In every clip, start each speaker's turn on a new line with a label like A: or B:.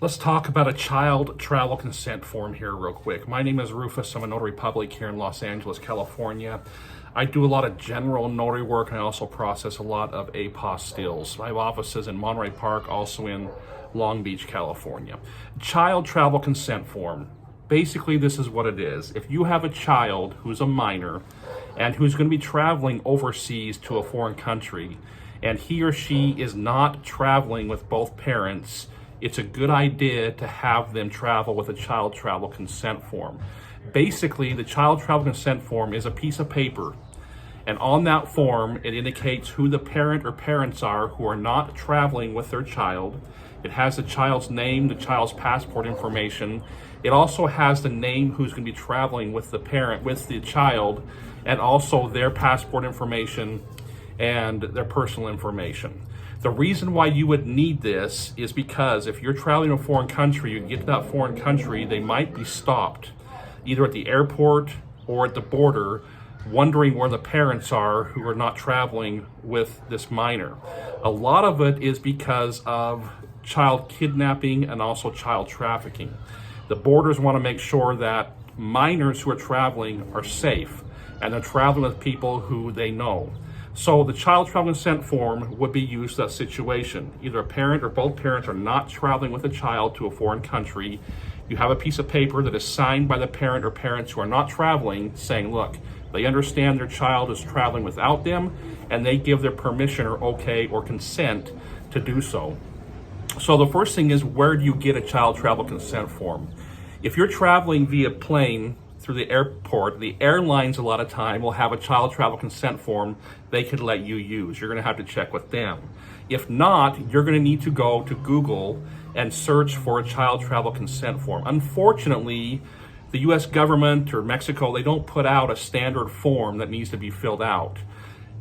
A: Let's talk about a child travel consent form here real quick. My name is Rufus. I'm a notary public here in Los Angeles, California. I do a lot of general notary work, and I also process a lot of apostilles. I have offices in Monterey Park, also in Long Beach, California. Child travel consent form. Basically, this is what it is. If you have a child who's a minor and who's going to be traveling overseas to a foreign country, and he or she is not traveling with both parents, it's a good idea to have them travel with a child travel consent form. Basically, the child travel consent form is a piece of paper, and on that form, it indicates who the parent or parents are who are not traveling with their child. It has the child's name, the child's passport information. It also has the name who's going to be traveling with the parent, with the child, and also their passport information and their personal information. The reason why you would need this is because if you're traveling to a foreign country, you get to that foreign country, they might be stopped either at the airport or at the border, wondering where the parents are who are not traveling with this minor. A lot of it is because of child kidnapping and also child trafficking. The borders want to make sure that minors who are traveling are safe and they're traveling with people who they know. So the child travel consent form would be used in that situation. Either a parent or both parents are not traveling with a child to a foreign country. You have a piece of paper that is signed by the parent or parents who are not traveling saying, look, they understand their child is traveling without them and they give their permission or okay or consent to do so. So the first thing is, where do you get a child travel consent form? If you're traveling via plane through the airport, the airlines a lot of time will have a child travel consent form they could let you use. You're going to have to check with them. If not, you're going to need to go to Google and search for a child travel consent form. Unfortunately, the US government or Mexico, they don't put out a standard form that needs to be filled out.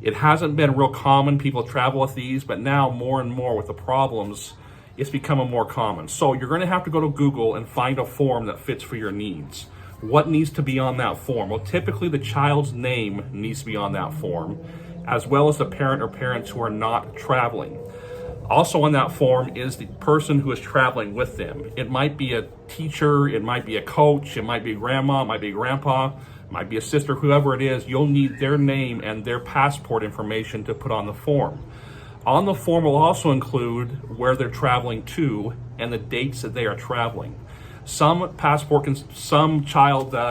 A: It hasn't been real common. People travel with these, but now more and more with the problems, it's becoming more common. So you're going to have to go to Google and find a form that fits for your needs. What needs to be on that form? Well, typically the child's name needs to be on that form, as well as the parent or parents who are not traveling. Also on that form is the person who is traveling with them. It might be a teacher, it might be a coach, it might be grandma, it might be grandpa, it might be a sister, whoever it is. You'll need their name and their passport information to put on the form. On the form will also include where they're traveling to and the dates that they are traveling. Some child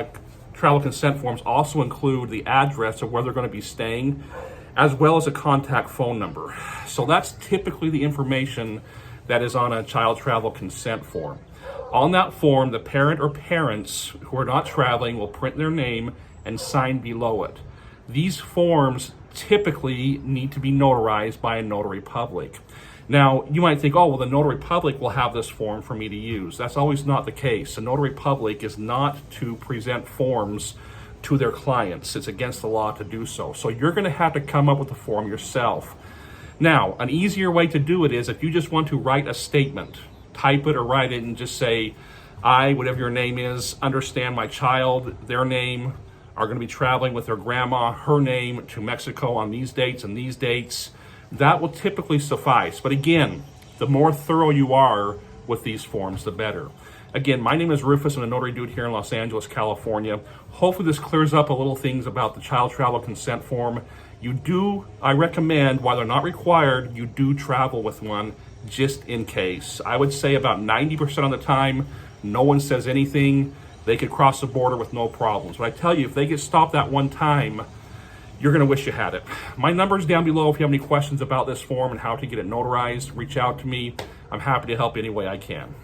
A: travel consent forms also include the address of where they're going to be staying, as well as a contact phone number. So that's typically the information that is on a child travel consent form. On that form, the parent or parents who are not traveling will print their name and sign below it. These forms typically need to be notarized by a notary public. Now, you might think, oh, well, the notary public will have this form for me to use. That's always not the case. A notary public is not to present forms to their clients. It's against the law to do so. So you're going to have to come up with the form yourself. Now, an easier way to do it is if you just want to write a statement, type it or write it and just say, I, whatever your name is, understand my child, their name, are going to be traveling with their grandma, her name, to Mexico on these dates and these dates. That will typically suffice. But again, the more thorough you are with these forms, the better. Again, my name is Rufus. I'm a notary dude here in Los Angeles, California. Hopefully this clears up a little things about the child travel consent form. I recommend, while they're not required, you do travel with one just in case. I would say about 90% of the time, no one says anything. They could cross the border with no problems. But I tell you, if they get stopped that one time, you're going to wish you had it. My number's down below. If you have any questions about this form and how to get it notarized, reach out to me. I'm happy to help any way I can.